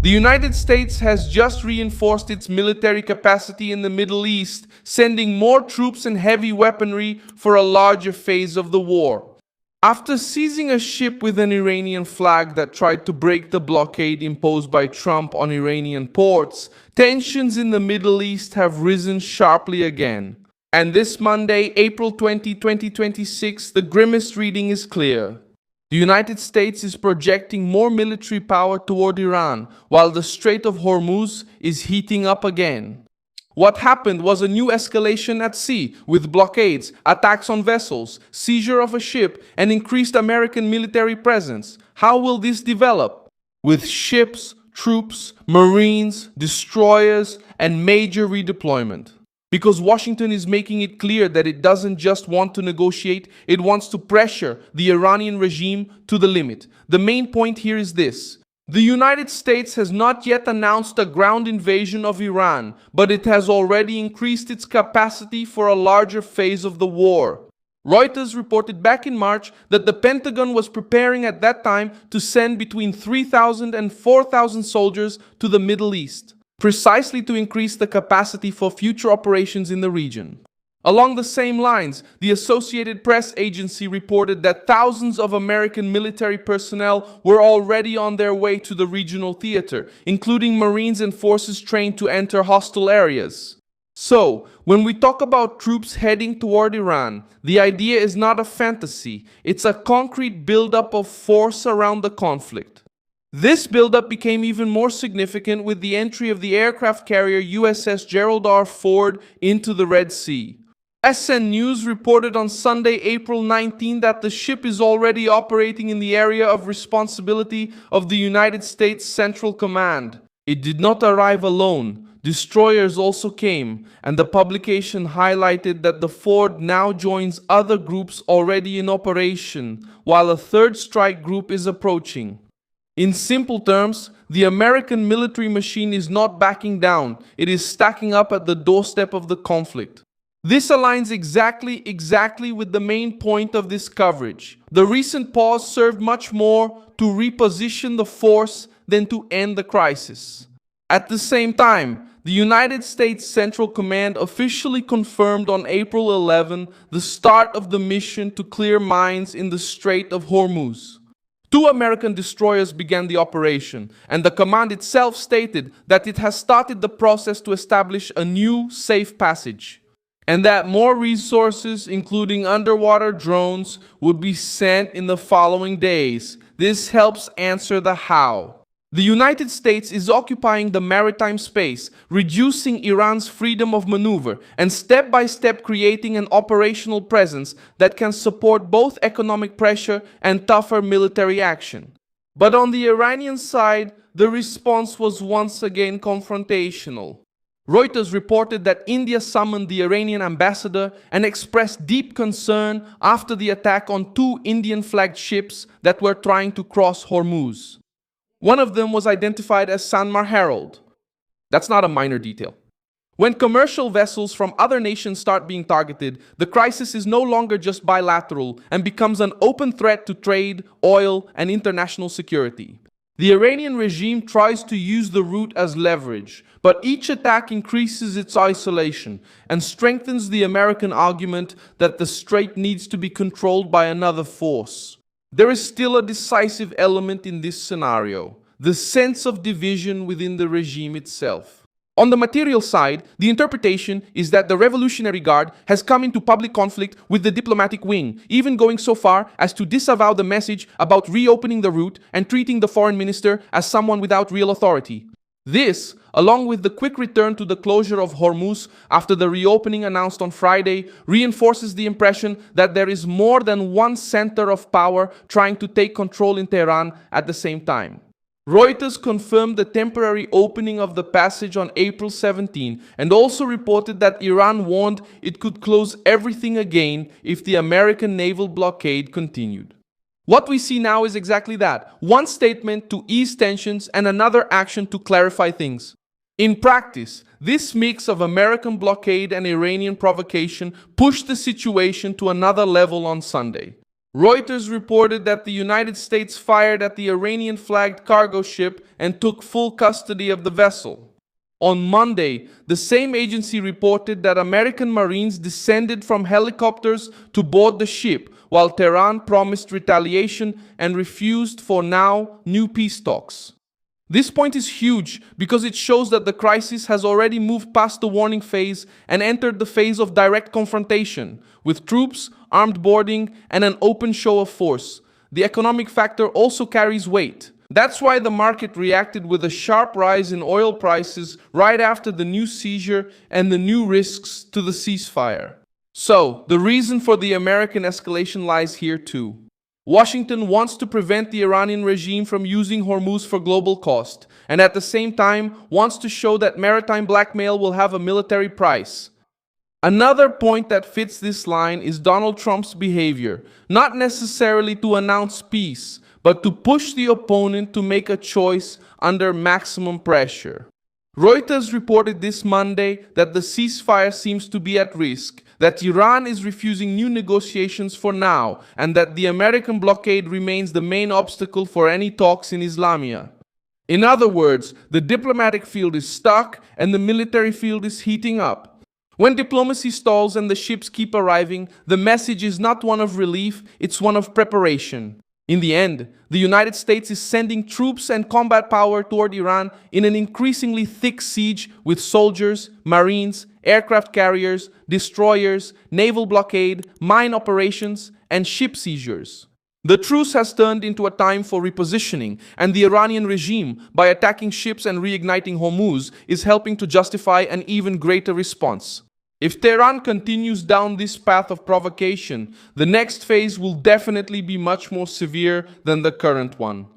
The United States has just reinforced its military capacity in the Middle East, sending more troops and heavy weaponry for a larger phase of the war. After seizing a ship with an Iranian flag that tried to break the blockade imposed by Trump on Iranian ports, tensions in the Middle East have risen sharply again. And this Monday, April 20, 2026, the grimmest reading is clear. The United States is projecting more military power toward Iran, while the Strait of Hormuz is heating up again. What happened was a new escalation at sea, with blockades, attacks on vessels, seizure of a ship, and increased American military presence. How will this develop? With ships, troops, marines, destroyers, and major redeployment. Because Washington is making it clear that it doesn't just want to negotiate, it wants to pressure the Iranian regime to the limit. The main point here is this. The United States has not yet announced a ground invasion of Iran, but it has already increased its capacity for a larger phase of the war. Reuters reported back in March that the Pentagon was preparing at that time to send between 3,000 and 4,000 soldiers to the Middle East, precisely to increase the capacity for future operations in the region. Along the same lines, the Associated Press agency reported that thousands of American military personnel were already on their way to the regional theater, including Marines and forces trained to enter hostile areas. So, when we talk about troops heading toward Iran, the idea is not a fantasy, it's a concrete buildup of force around the conflict. This buildup became even more significant with the entry of the aircraft carrier USS Gerald R. Ford into the Red Sea. SN News reported on Sunday, April 19 that the ship is already operating in the area of responsibility of the United States Central Command. It did not arrive alone. Destroyers also came, and the publication highlighted that the Ford now joins other groups already in operation, while a third strike group is approaching. In simple terms, the American military machine is not backing down, it is stacking up at the doorstep of the conflict. This aligns exactly with the main point of this coverage. The recent pause served much more to reposition the force than to end the crisis. At the same time, the United States Central Command officially confirmed on April 11 the start of the mission to clear mines in the Strait of Hormuz. 2 American destroyers began the operation, and the command itself stated that it has started the process to establish a new safe passage, and that more resources, including underwater drones, would be sent in the following days. This helps answer the how. The United States is occupying the maritime space, reducing Iran's freedom of maneuver, and step by step creating an operational presence that can support both economic pressure and tougher military action. But on the Iranian side, the response was once again confrontational. Reuters reported that India summoned the Iranian ambassador and expressed deep concern after the attack on 2 Indian-flagged ships that were trying to cross Hormuz. One of them was identified as Sanmar Herald. That's not a minor detail. When commercial vessels from other nations start being targeted, the crisis is no longer just bilateral and becomes an open threat to trade, oil, and international security. The Iranian regime tries to use the route as leverage, but each attack increases its isolation and strengthens the American argument that the strait needs to be controlled by another force. There is still a decisive element in this scenario, the sense of division within the regime itself. On the material side, the interpretation is that the Revolutionary Guard has come into public conflict with the diplomatic wing, even going so far as to disavow the message about reopening the route and treating the foreign minister as someone without real authority. This, along with the quick return to the closure of Hormuz after the reopening announced on Friday, reinforces the impression that there is more than one center of power trying to take control in Tehran at the same time. Reuters confirmed the temporary opening of the passage on April 17 and also reported that Iran warned it could close everything again if the American naval blockade continued. What we see now is exactly that, one statement to ease tensions and another action to clarify things. In practice, this mix of American blockade and Iranian provocation pushed the situation to another level on Sunday. Reuters reported that the United States fired at the Iranian-flagged cargo ship and took full custody of the vessel. On Monday, the same agency reported that American Marines descended from helicopters to board the ship, while Tehran promised retaliation and refused for now new peace talks. This point is huge because it shows that the crisis has already moved past the warning phase and entered the phase of direct confrontation, with troops, armed boarding, and an open show of force. The economic factor also carries weight. That's why the market reacted with a sharp rise in oil prices right after the new seizure and the new risks to the ceasefire. So, the reason for the American escalation lies here too. Washington wants to prevent the Iranian regime from using Hormuz for global cost, and at the same time wants to show that maritime blackmail will have a military price. Another point that fits this line is Donald Trump's behavior, not necessarily to announce peace, but to push the opponent to make a choice under maximum pressure. Reuters reported this Monday that the ceasefire seems to be at risk, that Iran is refusing new negotiations for now, and that the American blockade remains the main obstacle for any talks in Islamia. In other words, the diplomatic field is stuck and the military field is heating up. When diplomacy stalls and the ships keep arriving, the message is not one of relief, it's one of preparation. In the end, the United States is sending troops and combat power toward Iran in an increasingly thick siege with soldiers, marines, aircraft carriers, destroyers, naval blockade, mine operations, and ship seizures. The truce has turned into a time for repositioning, and the Iranian regime, by attacking ships and reigniting Hormuz, is helping to justify an even greater response. If Tehran continues down this path of provocation, the next phase will definitely be much more severe than the current one.